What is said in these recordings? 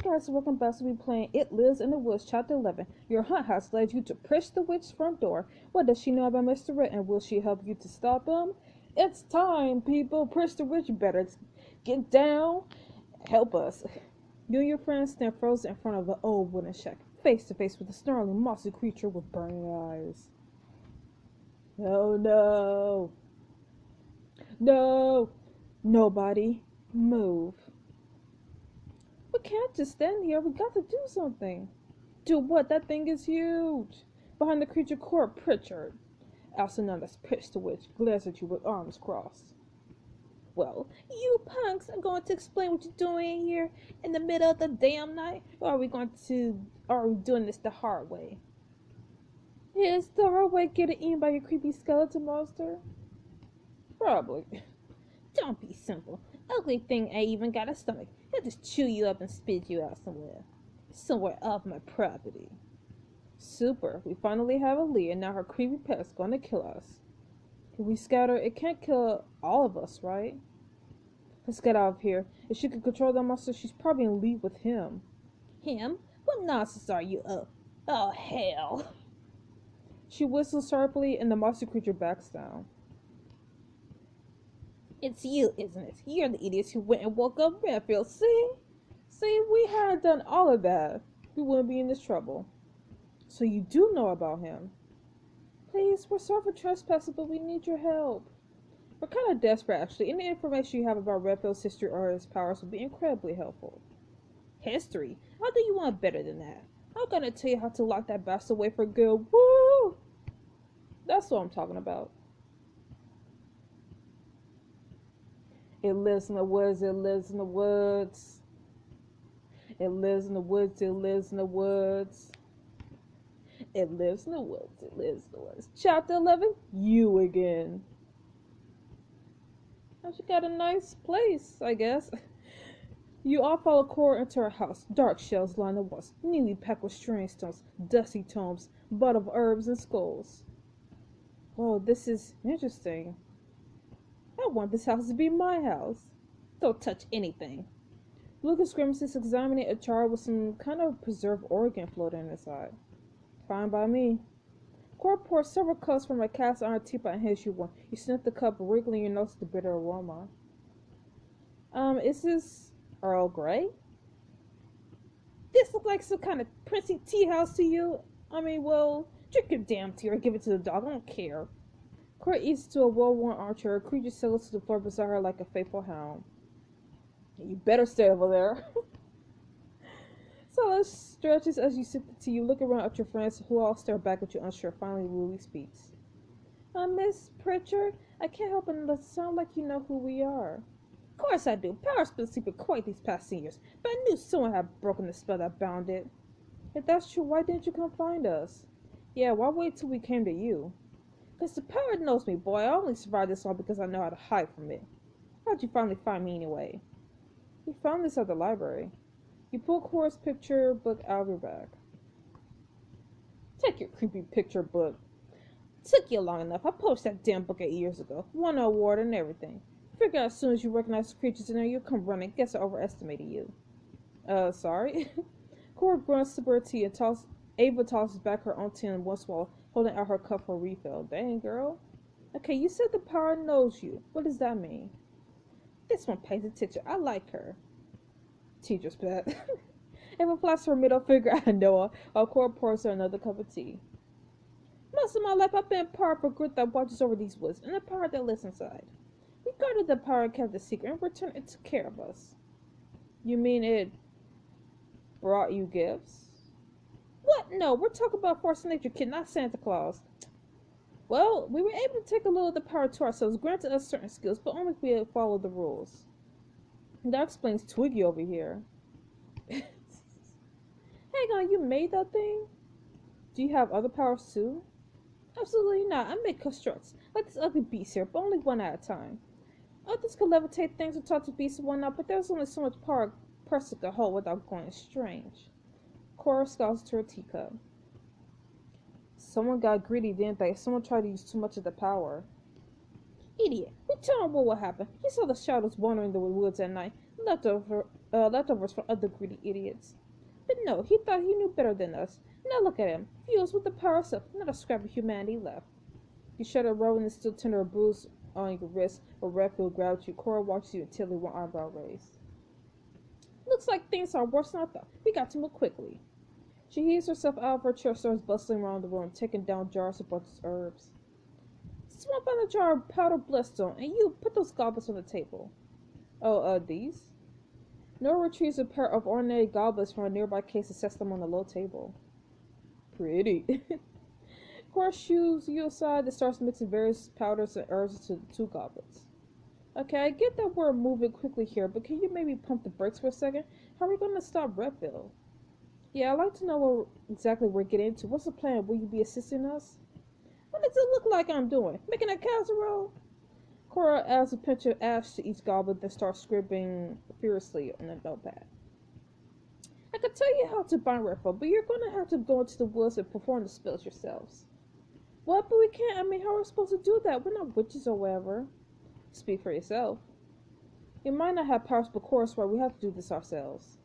guys, welcome back. We'll be playing It Lives in the Woods, Chapter 11. Your hunt has led you to Pritch the Witch's front door. What does she know about Mr. Red, and will she help you to stop him? It's time, people. Pritch the Witch, you better get down. Help us. You and your friends stand frozen in front of an old wooden shack, face to face with a snarling, mossy creature with burning eyes. Oh no. No. Nobody move. We can't just stand here. We got to do something. Do what? That thing is huge. Behind the creature court, Pritchard, also known as Pritch the Witch, glares at you with arms crossed. Well, you punks are going to explain what you're doing here in the middle of the damn night? Or are we doing this the hard way? Is the hard way getting eaten by your creepy skeleton monster? Probably. Don't be simple. Ugly thing ain't even got a stomach. He'll just chew you up and spit you out somewhere. Somewhere off my property. Super. We finally have a lead, and now her creepy pet's gonna kill us. Can we scatter? It can't kill all of us, right? Let's get out of here. If she could control that monster, she's probably in league with him. Him? What nonsense are you up? Oh, hell. She whistles sharply, and the monster creature backs down. It's you, isn't it? You're the idiots who went and woke up Redfield. See? See, we had done all of that. We wouldn't be in this trouble. So you do know about him. Please, we're sorry for trespassing, but we need your help. We're kind of desperate, actually. Any information you have about Redfield's history or his powers would be incredibly helpful. History? How do you want better than that? I'm gonna tell you how to lock that bastard away for good. Woo! That's what I'm talking about. It lives in the woods, it lives in the woods. It lives in the woods, it lives in the woods. It lives in the woods, it lives in the woods. Chapter 11, you again. Oh, she got a nice place, I guess. You all follow Cora into her house. Dark shelves line the walls, neatly packed with strange stones, dusty tomes, bottle of herbs and skulls. Oh, this is interesting. I want this house to be my house. Don't touch anything. Lucas grimaces, examining a jar with some kind of preserved organ floating inside. Fine by me. Cora pours several cups from a cast iron teapot and hands you one. You sniff the cup, wriggling your nose at the bitter aroma. Is this Earl Grey? This looks like some kind of princely tea house to you? I mean, well, drink your damn tea or give it to the dog. I don't care. Cora eats to a well-worn armchair. A creature settles to the floor beside her like a faithful hound. You better stay over there. Silas stretches as you sip the tea. You look around at your friends, who all stare back at you unsure. Finally, Louie speaks. Miss Pritchard, I can't help but sound like you know who we are. Of course I do. Power's been sleeping quite these past years, but I knew someone had broken the spell that bound it. If that's true, why didn't you come find us? Yeah, why wait till we came to you? Because the power knows me, boy. I only survived this long because I know how to hide from it. How'd you finally find me anyway? We found this at the library. You pull Cora's picture book out of your bag. Take your creepy picture book. Took you long enough. I published that damn book 8 years ago. Won an award and everything. Figure out as soon as you recognize the creatures in there, you'll come running. Guess I overestimated you. Sorry? Cora grunts to her tea and Ava tosses back her own tin in one swallow, holding out her cup for a refill. Dang, girl. Okay, you said the power knows you. What does that mean? This one pays attention. I like her. Teacher's pet. Ava flaps her middle finger at Noah, while Cora pours her another cup of tea. Most of my life, I've been a power for good that watches over these woods, and a power that lives inside. We guarded the power and kept the secret, and in return it took care of us. You mean it brought you gifts? What? No, we're talking about Force Nature, kid, not Santa Claus. Well, we were able to take a little of the power to ourselves, granted us certain skills, but only if we had followed the rules. That explains Twiggy over here. Hang on, you made that thing? Do you have other powers too? Absolutely not. I make constructs, like this ugly beast here, but only one at a time. Others could levitate things or talk to beasts and whatnot, but there's only so much power a person could hold without going strange. Cora scowls to her teacup. Someone got greedy, didn't they? Someone tried to use too much of the power. Idiot. We tell him what will happen. He saw the shadows wandering the woods at night, left leftovers from other greedy idiots. But no, he thought he knew better than us. Now look at him, fused with the power of not a scrap of humanity left. You shudder, rolling the still tender bruise on your wrist, where Redfield grabs you. Cora watches you until one eyebrow raised. Looks like things are worse than I thought. We got to move quickly. She heaves herself out of her chair, starts bustling around the room, taking down jars of bunches of herbs. Someone find a jar of powdered bloodstone, and you put those goblets on the table. Oh, these? Nora retrieves a pair of ordinary goblets from a nearby case and sets them on the low table. Pretty. Cora shoos you aside and starts mixing various powders and herbs into the two goblets. Okay, I get that we're moving quickly here, but can you maybe pump the brakes for a second? How are we going to stop Redfield? Yeah, I'd like to know what exactly we're getting into. What's the plan? Will you be assisting us? What does it look like I'm doing? Making a casserole? Cora adds a pinch of ash to each goblet, then starts scribbling furiously on a notepad. I could tell you how to bind Redfield, but you're going to have to go into the woods and perform the spells yourselves. What? But we can't. I mean, how are we supposed to do that? We're not witches or whatever. Speak for yourself. You might not have powers, but Cora's right. We have to do this ourselves.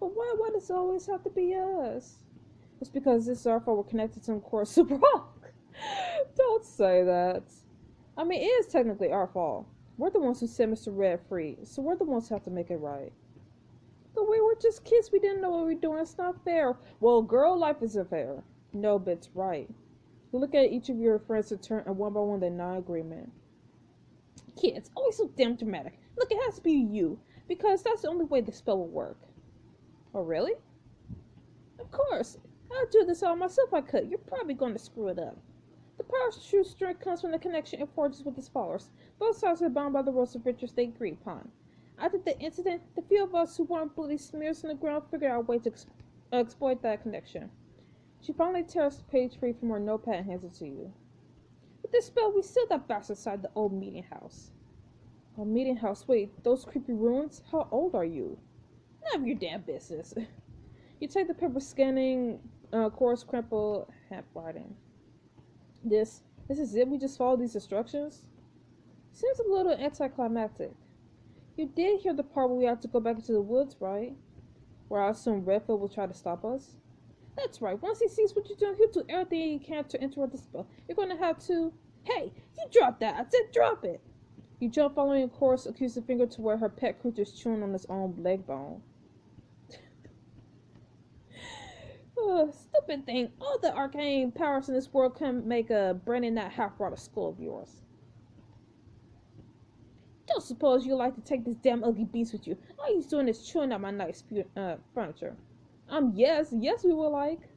But why does it always have to be us? It's because this is our fault. We're connected to some Cora's super Hulk. Don't say that. I mean, it is technically our fault. We're the ones who set Mr. Red free, so we're the ones who have to make it right. But we were just kids. We didn't know what we were doing. It's not fair. Well, girl, life isn't fair. No, but it's right. You look at each of your friends in turn, and one by one they nod agreement. Kids, always so damn dramatic. Look, it has to be you, because that's the only way the spell will work. Oh, really? Of course. I'd do this all myself if I could. You're probably going to screw it up. The power's true strength comes from the connection it forges with its followers. Both sides are bound by the rules of riches they agree upon. After the incident, the few of us who weren't bloody smears on the ground figured out a way to exploit that connection. She finally tears the page free from her notepad and hands it to you. With this spell, we sealed that bastard inside the old meeting house. A meeting house? Wait, those creepy ruins? How old are you? None of your damn business. You take the paper, scanning Cora's crumpled handwriting. This is it? We just follow these instructions? Seems a little anticlimactic. You did hear the part where we have to go back into the woods, right? Where I assume Redfield will try to stop us? That's right. Once he sees what you're doing, he'll do everything he can to interrupt the spell. You're going to have to... Hey, you dropped that. I said drop it. You jump following Cora's accusing finger to where her pet creature's chewing on his own leg bone. Stupid thing. All the arcane powers in this world can make a brain in that half-rotted skull of yours. Don't suppose you like to take this damn ugly beast with you. All he's doing is chewing up my nice furniture. Yes we will like.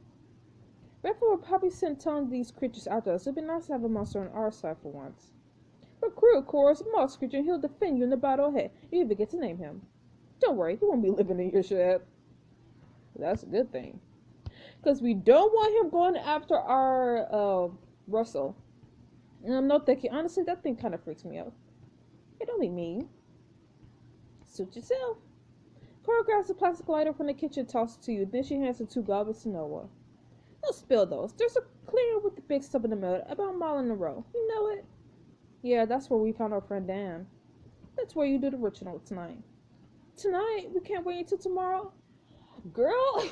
Redfield will probably send telling these creatures after us. It'd be nice to have a monster on our side for once. Recruit, of course, a monster creature, and he'll defend you in the battle ahead. You even get to name him. Don't worry, he won't be living in your shed. That's a good thing. Because we don't want him going after our, Russell. And I'm not thinking, honestly, that thing kind of freaks me out. Hey, don't be mean. Suit yourself. Cora grabs a plastic lighter from the kitchen and tosses it to you. Then she hands the two goblets to Noah. Don't spill those. There's a clearing with the big stub in the middle, about a mile in a row. You know it? Yeah, that's where we found our friend Dan. That's where you do the ritual tonight. Tonight? We can't wait until tomorrow? Girl!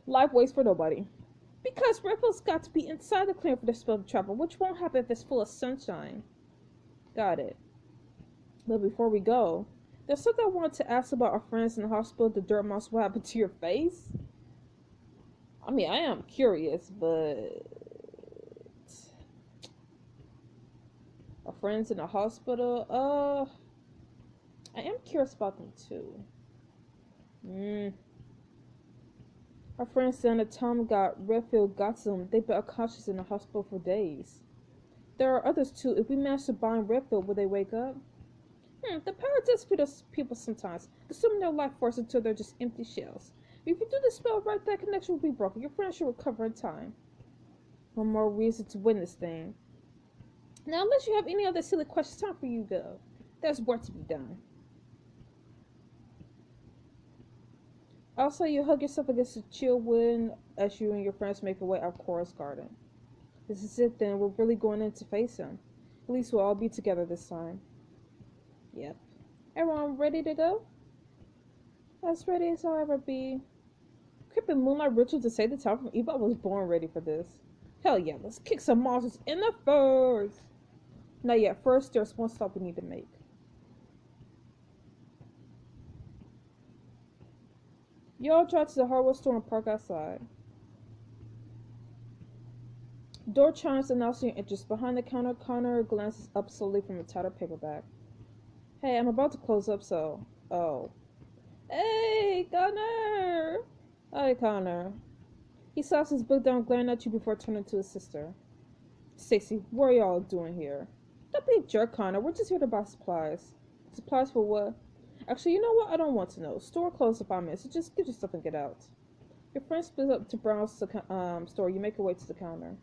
Life waits for nobody. Because Redfield's got to be inside the clearing for the spell to travel, which won't happen if it's full of sunshine. Got it. But before we go, there's something I wanted to ask about our friends in the hospital. The dirt mouse, what happened to your face? I mean, I am curious, but... Our friends in the hospital, I am curious about them too. Our friend Santa Tom Redfield got some. They've been unconscious in the hospital for days. There are others too. If we manage to bind Redfield, will they wake up? The power does feed us people sometimes, assuming their life force until they're just empty shells. If you do the spell right, that connection will be broken. Your friend should recover in time. One more reason to win this thing. Now, unless you have any other silly questions, time for you to go. There's work to be done. Also, you hug yourself against the chill wind as you and your friends make your way up Cora's garden. This is it then. We're really going in to face him. At least we'll all be together this time. Yep. Everyone ready to go? As ready as I'll ever be. Creeping moonlight ritual to save the town from evil. I was born ready for this. Hell yeah, let's kick some monsters in the face! Not yet. First, there's one stop we need to make. You all drive to the hardware store and park outside. Door chimes announcing your interest. Behind the counter, Connor glances up slowly from a tattered paperback. Hey, I'm about to close up, so... Oh. Hey, Connor! Hi, Connor. He slaps his book down, glaring at you before turning to his sister. Stacy, what are y'all doing here? Don't be a jerk, Connor. We're just here to buy supplies. Supplies for what? Actually, you know what? I don't want to know. Store closed in 5 minutes, so just get your stuff and get out. Your friend split up to browse the store. You make your way to the counter.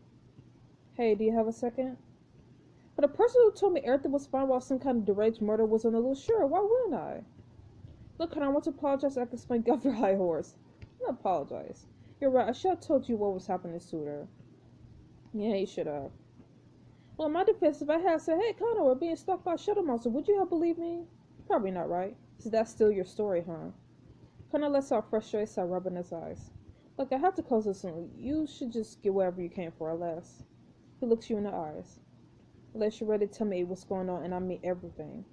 Hey, do you have a second? But the person who told me everything was fine while some kind of deranged murder was on a little sure. Why wouldn't I? Look, Connor, I want to apologize. I can explain. Get off your high horse. Don't apologize. You're right. I should have told you what was happening sooner. Yeah, you should have. Well, in my defense, if I had said, hey, Connor, we're being stalked by a shuttle monster, would you have believed me? Probably not, right? So that's still your story, huh? Connor lets out frustration, start rubbing his eyes. Look, I have to close this soon. You should just get whatever you came for, unless... He looks you in the eyes. Unless you're ready to tell me what's going on, and I mean everything.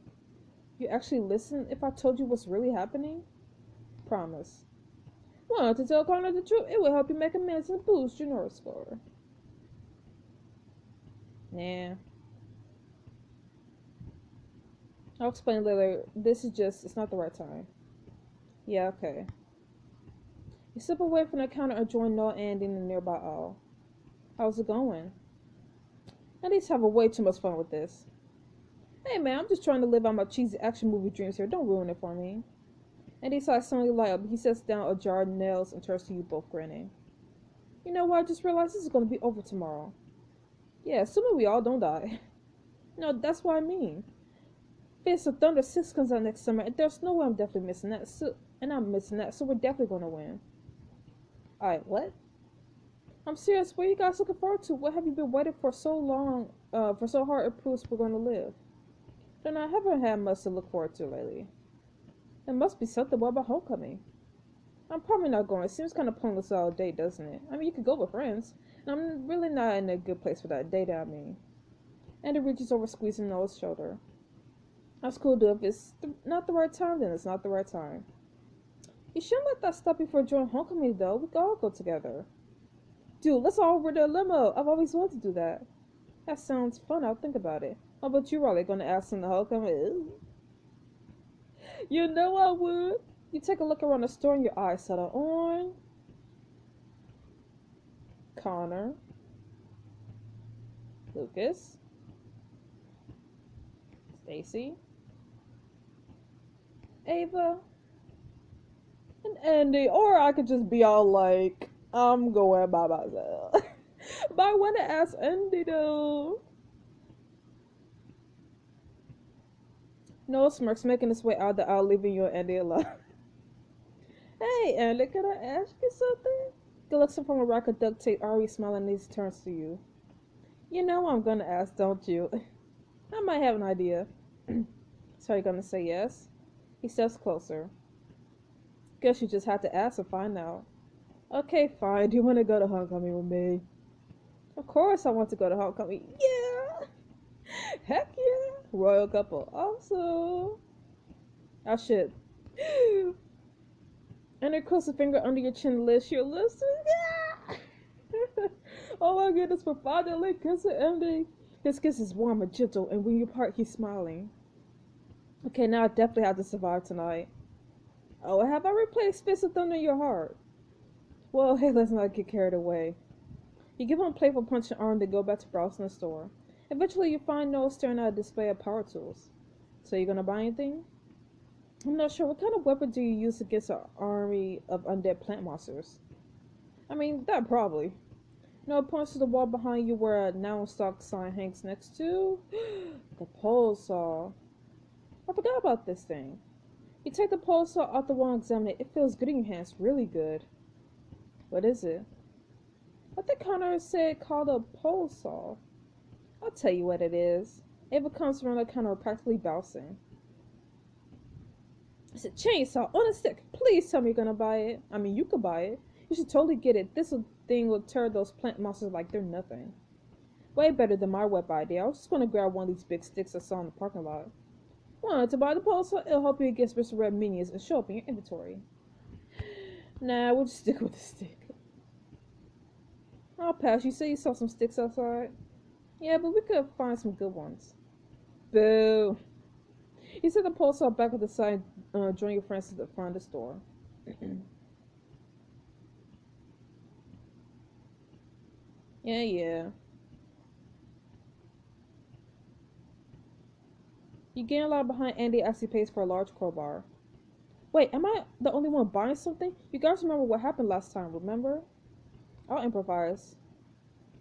You actually listen if I told you what's really happening? Promise. Well, to tell Connor the truth, it will help you make amends and boost your North score. Yeah. I'll explain later. This is just, it's not the right time. Yeah, okay. You step away from the counter and join Noah and Andy in the nearby aisle. How's it going? Andy's having way too much fun with this. Hey man, I'm just trying to live out my cheesy action movie dreams here. Don't ruin it for me. Andy's eyes suddenly light up. He sets down a jar of nails and turns to you both, grinning. You know what? I just realized this is going to be over tomorrow. Yeah, assuming we all don't die. No, that's what I mean. Fist of Thunder 6 comes out next summer, and there's no way I'm definitely missing that. So we're definitely going to win. Alright, what? I'm serious. What are you guys looking forward to? What have you been waiting for so long, for so hard it proves we're going to live? Then I haven't had much to look forward to lately. It must be something. What about homecoming? I'm probably not going. It seems kind of pointless all day, doesn't it? I mean, you could go with friends. And I'm really not in a good place for that date, I mean. And it reaches over, squeezing Noah's shoulder. That's cool, dude. If it's not the right time, then it's not the right time. You shouldn't let that stop you from joining homecoming, though. We can all go together. Dude, let's all over the limo. I've always wanted to do that. That sounds fun. I'll think about it. How about you, Riley? Gonna ask him to homecoming? You know I would. You take a look around the store and your eyes settle on Connor, Lucas, Stacy, Ava, and Andy. Or I could just be all like, I'm going by myself. But I want to ask Andy though. Noah smirks, making his way out the aisle, leaving you and Andy alone. Hey, Andy, can I ask you something? He looks up from a rack of duct tape, already smiling, and he turns to you. You know I'm gonna ask, don't you? I might have an idea. So are you gonna say yes? He steps closer. Guess you just had to ask to find out. Okay, fine. Do you want to go to homecoming with me? Of course I want to go to homecoming. Yeah! Heck yeah! Royal couple. Awesome! Oh shit. And it curls a finger under your chin, list your list. Yeah! Oh my goodness, for finally kissing Andy. His kiss is warm and gentle, and when you part, he's smiling. Okay, now I definitely have to survive tonight. Oh, have I replaced Fist of Thunder in your heart? Well, hey, let's not get carried away. You give him a playful punch in the arm, then go back to browsing the store. Eventually, you find Noah staring at a display of power tools. So, you gonna buy anything? I'm not sure. What kind of weapon do you use against an army of undead plant monsters? I mean, that probably. Noah points to the wall behind you where a now in stock sign hangs next to the pole saw. I forgot about this thing. You take the pole saw out the wall and examine it. It feels good in your hands, really good. What is it? I think Connor said called a pole saw. I'll tell you what it is. Ava comes around the counter practically bouncing. It's a chainsaw on a stick. Please tell me you're gonna buy it. I mean, you could buy it. You should totally get it. Thing will tear those plant monsters like they're nothing. Way better than my web idea. I was just gonna grab one of these big sticks I saw in the parking lot. Wanted to buy the pole so it'll help you against Mr. Red minions and show up in your inventory. Nah, we'll just stick with the stick. I'll pass. You say you saw some sticks outside? Yeah, but we could find some good ones. Boo. He said the pole saw back at the side, join your friends to the front of the store. Yeah. You gain a lot behind Andy as he pays for a large crowbar. Wait, am I the only one buying something? You guys remember what happened last time, remember? I'll improvise.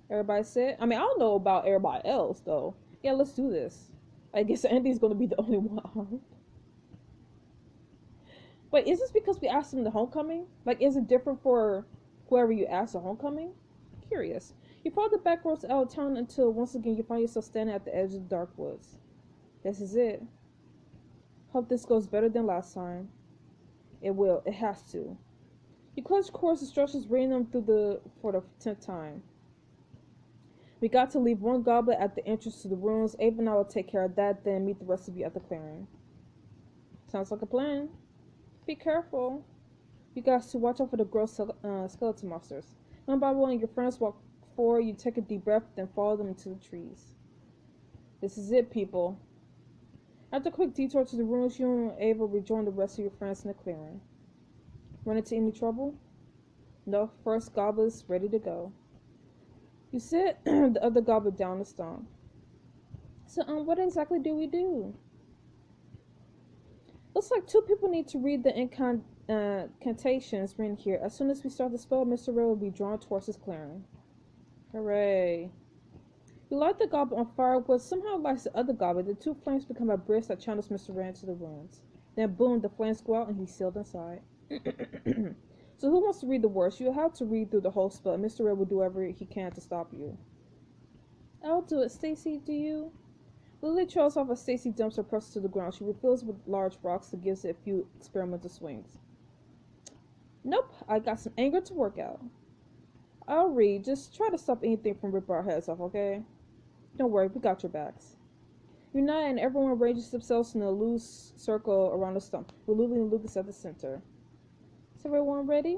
Everybody said? I mean, I don't know about everybody else, though. Yeah, let's do this. I guess Andy's gonna be the only one armed. Wait, is this because we asked him the homecoming? Like, is it different for whoever you ask the homecoming? Curious. You follow the back roads out of town until once again you find yourself standing at the edge of the dark woods. This is it. Hope this goes better than last time. It will. It has to. You clutch course instructions, reading them for the 10th time. We got to leave one goblet at the entrance to the ruins. Abe and I will take care of that, then meet the rest of you at the clearing. Sounds like a plan. Be careful. You guys to watch out for the gross skeleton monsters. One by one, your friends walk forward. You take a deep breath, then follow them into the trees. This is it, people. After a quick detour to the ruins, you and Ava rejoin the rest of your friends in the clearing. Run into any trouble? No, first goblet's ready to go. You sit the other goblet down the stomp. So, what exactly do we do? Looks like 2 people need to read the incantations written here. As soon as we start the spell, Mr. Ray will be drawn towards his clearing. Hooray. You light the goblet on fire, but somehow lights the other goblet. The 2 flames become a bridge that channels Mr. Ray into the ruins. Then boom, the flames go out and he's sealed inside. So who wants to read the worst? You'll have to read through the whole spell. Mr. Red will do whatever he can to stop you. I'll do it. Stacy, do you? Lily trails off as Stacy dumps her press to the ground. She refills with large rocks and gives it a few experimental swings. Nope, I got some anger to work out. I'll read. Just try to stop anything from ripping our heads off, okay? Don't worry, we got your backs. Unite and everyone arranges themselves in a loose circle around the stump, with Lily and Lucas at the center. Is everyone ready?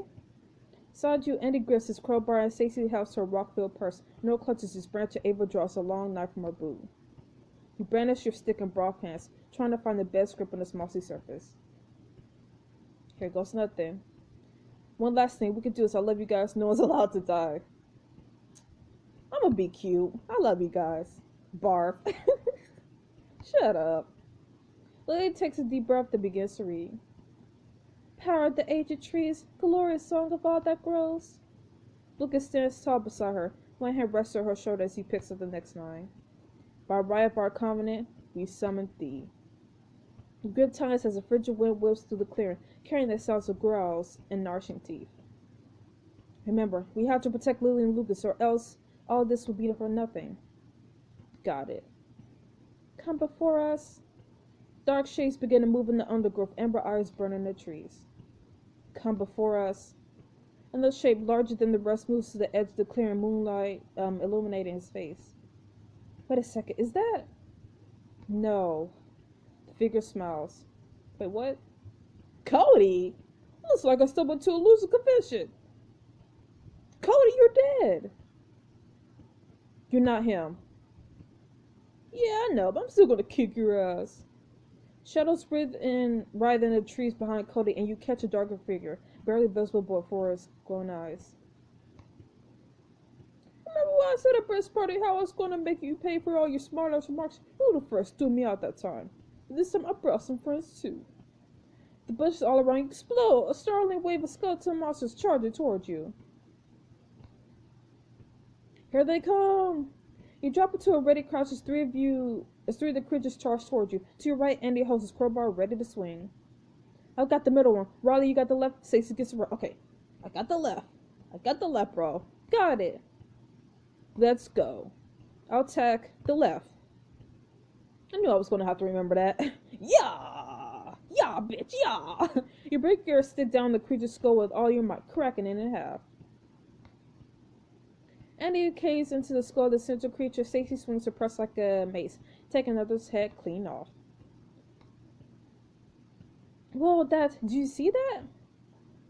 Beside you, Andy grips his crowbar and Stacy helps her rock-filled purse. No clutches his branch and Ava draws a long knife from her boot. You brandish your stick in broad hands, trying to find the best grip on this mossy surface. Here goes nothing. One last thing we can do is I love you guys. No one's allowed to die. I'm gonna be cute. I love you guys. Barf. Shut up. Lily takes a deep breath and begins to read. Power of the aged trees, glorious song of all that grows. Lucas stands tall beside her. One hand rests on her shoulder as he picks up the next line. By right of our covenant, we summon thee. You grip times as a frigid wind whips through the clearing, carrying the sounds of growls and gnashing teeth. Remember, we have to protect Lily and Lucas, or else all this will be for nothing. Got it. Come before us. Dark shapes begin to move in the undergrowth, amber eyes burning the trees. Come before us. Another shape larger than the rest moves to the edge of the clearing, moonlight illuminating his face. Wait a second, is that? No. The figure smiles. Wait, what? Cody? Looks like I stumbled to a loser convention. Cody, you're dead. You're not him. Yeah, I know, but I'm still gonna kick your ass. Shadows writhe in the trees behind Cody, and you catch a darker figure, barely visible but for his glowing eyes. Remember when I said at Brett's party how I was gonna make you pay for all your smart-ass remarks? You were the first to me out that time. And this time I brought some friends too. The bushes all around you explode, a startling wave of skeleton monsters charging towards you. Here they come! You drop into a ready crouch as three of the creatures charge towards you. To your right, Andy holds his crowbar ready to swing. I've got the middle one. Riley, you got the left. Stacey gets the right. Okay. I got the left, bro. Got it. Let's go. I'll attack the left. I knew I was going to have to remember that. Yeah! Yeah, bitch, yeah! You break your stick down the creature's skull with all your might, cracking it in half. Andy caves into the skull of the central creature. Stacy swings her press like a mace, taking another's head clean off. Whoa, did you see that?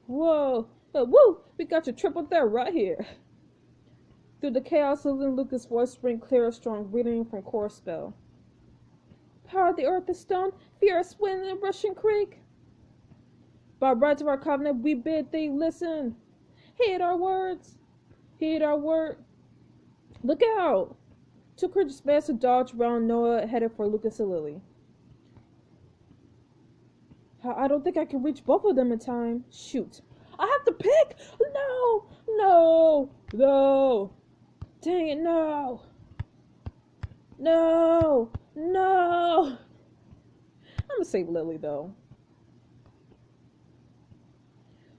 Whoa, woo! We got your triple threat right here. Through the chaos, Lillian Lucas' voice rang clear, strong, reading from core spell. Power of the earth and stone, fierce wind and rushing creek. By rights of our covenant, we bid thee listen. Heed our words. Heed our word. Look out! Two creatures managed to dodge around Noah, headed for Lucas and Lily. I don't think I can reach both of them in time. Shoot. I have to pick! No! No! No! Dang it, no! No! No! I'm gonna save Lily, though.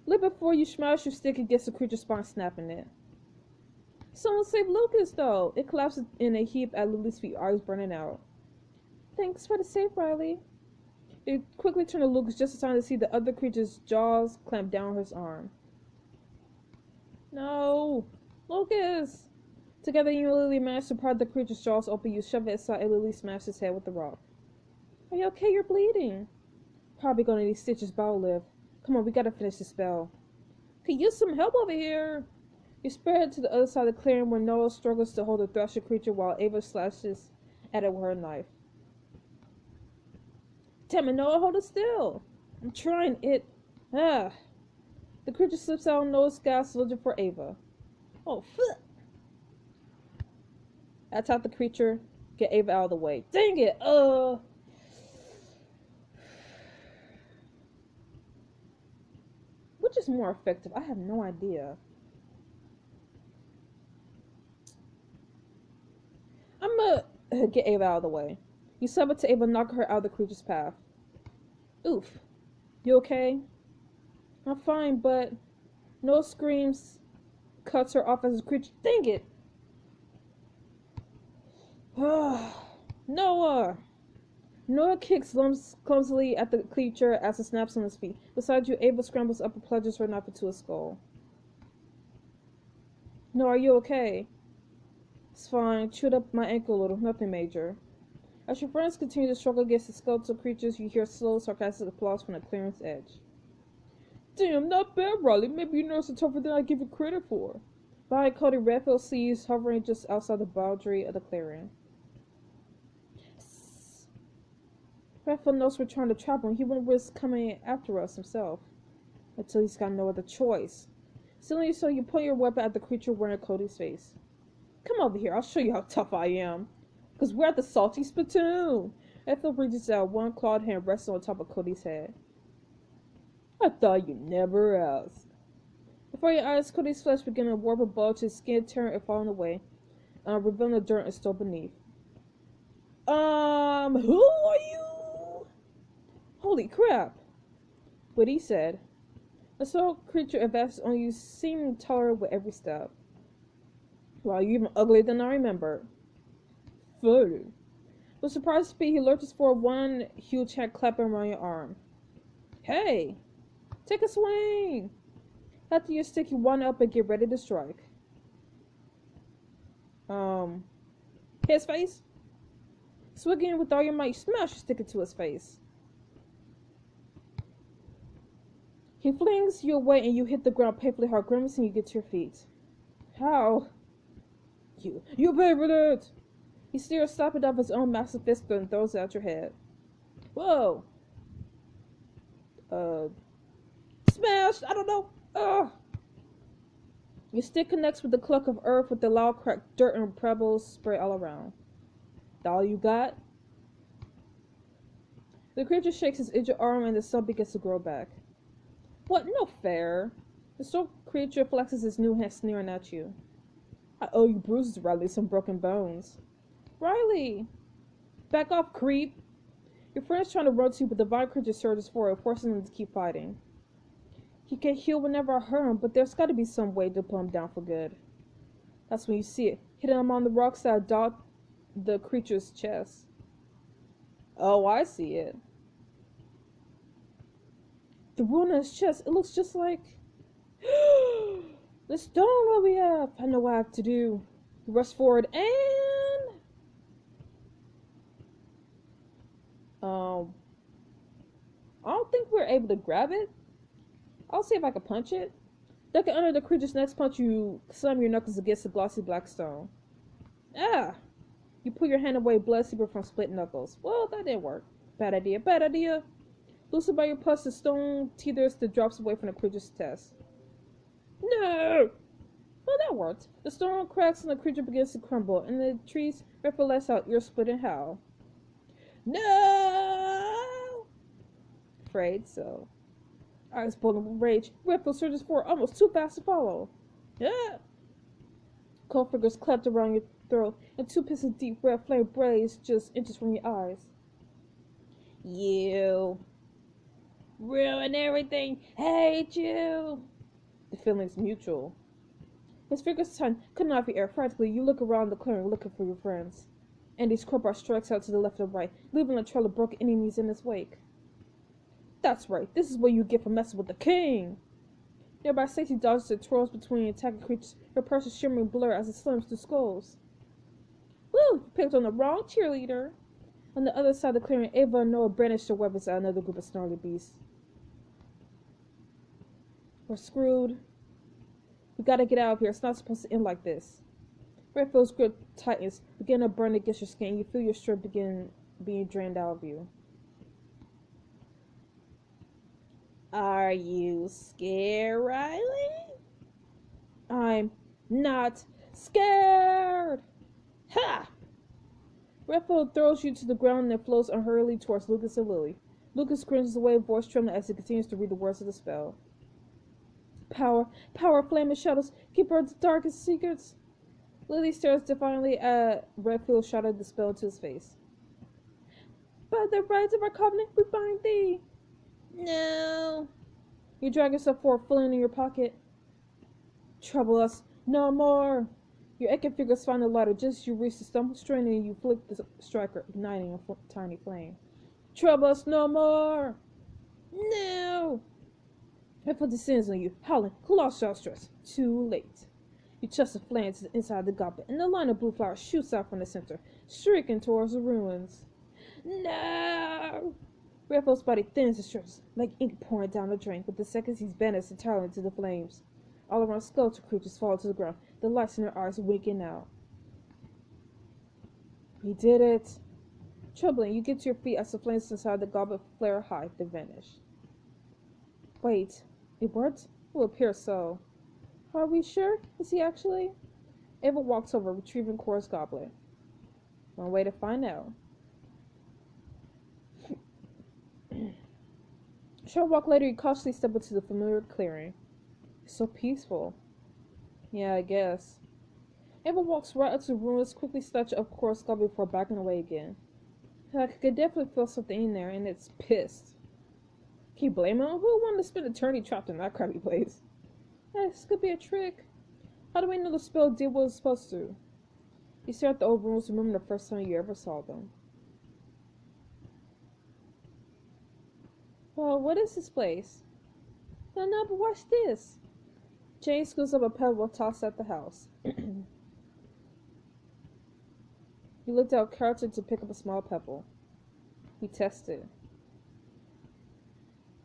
Look before you smash your stick against the creature's spine, snapping it. Someone save Lucas, though. It collapses in a heap at Lily's feet, eyes burning out. Thanks for the save, Riley. It quickly turned to Lucas just in time to see the other creature's jaws clamp down his arm. No! Lucas! Together, you and Lily managed to pry the creature's jaws open. You shove it aside and Lily smashed his head with the rock. Are you okay? You're bleeding. Probably gonna need stitches, but I'll live. Come on, we gotta finish the spell. Could use some help over here. You spread to the other side of the clearing where Noah struggles to hold the thrasher creature while Ava slashes at it with her knife. Damn it, Noah, hold it still. I'm trying it. Ah. The creature slips out on Noah's gas, looking for Ava. Oh, fuck. That's how the creature get Ava out of the way. Dang it. Which is more effective? I have no idea. I'm gonna get Ava out of the way. You sub it to Ava, knock her out of the creature's path. Oof. You okay? I'm fine, but Noah screams, cuts her off as a creature. Dang it! Noah! Noah kicks clumsily at the creature as it snaps on his feet. Beside you, Ava scrambles up and plunges her knife into his skull. No, are you okay? It's fine. Chewed up my ankle a little. Nothing major. As your friends continue to struggle against the skeletal creatures, you hear slow, sarcastic applause from the clearing's edge. Damn, not bad, Riley. Maybe your nerves are tougher than I give you credit for. Behind Cody, Redfield sees hovering just outside the boundary of the clearing. Redfield knows we're trying to trap him. He won't risk coming after us himself. Until he's got no other choice. Suddenly, so you point your weapon at the creature wearing Cody's face. Come over here, I'll show you how tough I am. Because we're at the salty spittoon. Redfield reaches out, one clawed hand resting on top of Cody's head. I thought you'd never ask. Before your eyes, Cody's flesh began to warp and bulge, his skin tearing and falling away, revealing the dirt and still beneath. Who are you? Holy crap! What he said. The slow creature advances on you, seeming taller with every step. Wow, you're even uglier than I remembered. Funny. With surprised speed, he lurches forward, one huge hand clapping around your arm. Hey! Take a swing! After your stick, you wind up and get ready to strike. His face? Swinging with all your might, smash your stick into his face. He flings you away and you hit the ground painfully hard, grimacing. You get to your feet. How? You pay for that! He stares, slapping off his own massive fist and throws it at your head. Whoa! Smashed! I don't know! Ugh! Your stick connects with the cluck of earth with the loud crack, dirt and pebbles spray all around. That all you got? The creature shakes his injured arm and the sun begins to grow back. What? No fair. The storm creature flexes his new hand, sneering at you. I owe you bruises, Riley, some broken bones. Riley! Back off, creep! Your friend's trying to run to you, but the vine creature surges forward, forcing him to keep fighting. He can heal whenever I hurt him, but there's got to be some way to pull him down for good. That's when you see it, hitting him on the rocks that dot the creature's chest. Oh, I see it. The wound on his chest, it looks just like... The stone what we have. I know what I have to do. He rushed forward and... I don't think we're able to grab it. I'll see if I can punch it. Ducking under the creature's next punch, you slam your knuckles against the glossy black stone. Ah! You pull your hand away, blood seeping from split knuckles. Well, that didn't work. Bad idea, bad idea. Loosened by your pus, the stone teeters the drops away from the creature's chest. No! Well, that worked. The stone cracks and the creature begins to crumble, and the trees Redfield lets out ear-splitting howl. No! Afraid so. Eyes bulging with rage, Redfield surges forward, almost too fast to follow. Yeah! Cold fingers clapped around your throat, and two pieces of deep red flame blaze just inches from your eyes. You ruin everything. Hate you. The feeling's mutual. His fingers tighten, cutting off your air. Frantically, you look around the clearing, looking for your friends. Andy's crowbar strikes out to the left and right, leaving a trail of broken enemies in his wake. That's right. This is what you get for messing with the king. Nearby, Stacy dodges and twirls between attacking creatures, her purse a shimmering blur as it slams through skulls. Woo! You picked on the wrong cheerleader. On the other side of the clearing, Ava and Noah brandish their weapons at another group of snarly beasts. We're screwed. We gotta get out of here. It's not supposed to end like this. Redfield's grip tightens, beginning to burn against your skin. You feel your strength begin being drained out of you. Are you scared, Riley? I'm not scared. Ha! Redfield throws you to the ground and then floats unhurriedly towards Lucas and Lily. Lucas cringes away, voice trembling as he continues to read the words of the spell. Power, power, flame and shadows, keeper of the darkest secrets. Lily stares defiantly at Redfield, shouted the spell into his face. By the rights of our covenant, we bind thee. No. You drag yourself forward, feeling in your pocket. Trouble us no more. Your aching fingers find the lighter just as you reach the stumble string and you flick the striker, igniting a tiny flame. Trouble us no more. No. Redfield descends on you, howling, colossal stress. Too late. You chuck the flame to the inside of the goblet, and the line of blue flowers shoots out from the center, shrieking towards the ruins. No! Redfield's body thins and stretches, like ink pouring down the drain, but the seconds he's vanished entirely into the flames. All around, skeletal creatures fall to the ground, the lights in their eyes winking out. We did it. Trembling, you get to your feet as the flames inside the goblet flare high, then vanish. Wait, it worked? It will appear so. Are we sure? Is he actually? Ava walks over, retrieving Cora's goblet. One way to find out. A short walk later, you cautiously step into the familiar clearing. It's so peaceful. Yeah, I guess. Ava walks right up to the ruins, quickly snatching up Cora's goblet before backing away again. I could definitely feel something in there, and it's pissed. Can you blame him? Who wanted to spend eternity trapped in that crappy place? Hey, this could be a trick. How do we know the spell did what it was supposed to? You stare at the old ruins, remembering the first time you ever saw them. Well, what is this place? No, but watch this. Jane scoops up a pebble tossed at the house. You looked out carefully to pick up a small pebble. You tested.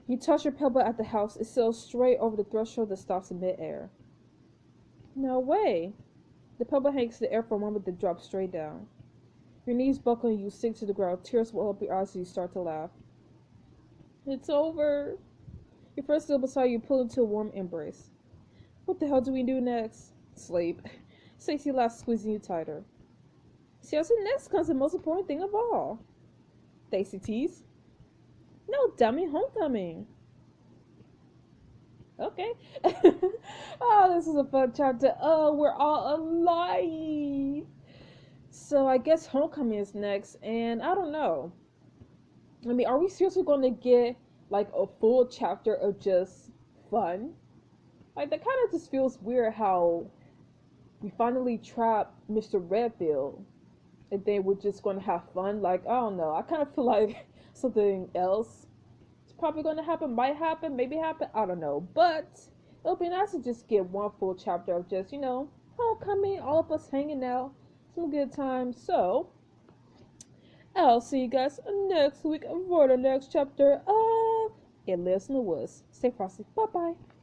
You toss your pebble at the house, it sails straight over the threshold that stops in mid-air. No way! The pebble hangs in the air for a moment, then drops straight down. Your knees buckle and you sink to the ground. Tears well up your eyes as you start to laugh. It's over! Your friend still beside you, pull into a warm embrace. What the hell do we do next? Sleep. Stacey laughs, squeezing you tighter. Seriously, next comes the most important thing of all. Stacey teased. No, dummy, homecoming. Okay. Oh, this is a fun chapter. Oh, we're all alive. So I guess homecoming is next, and I don't know. I mean, are we seriously going to get like a full chapter of just fun? Like, that kind of just feels weird how we finally trapped Mr. Redfield, and then we're just going to have fun. Like, I don't know. I kind of feel like something else is probably going to happen, might happen, maybe happen, I don't know. But it'll be nice to just get one full chapter of just, homecoming, all of us hanging out, some good times. So, I'll see you guys next week for the next chapter of It Lives in the Woods. Stay frosty. Bye-bye.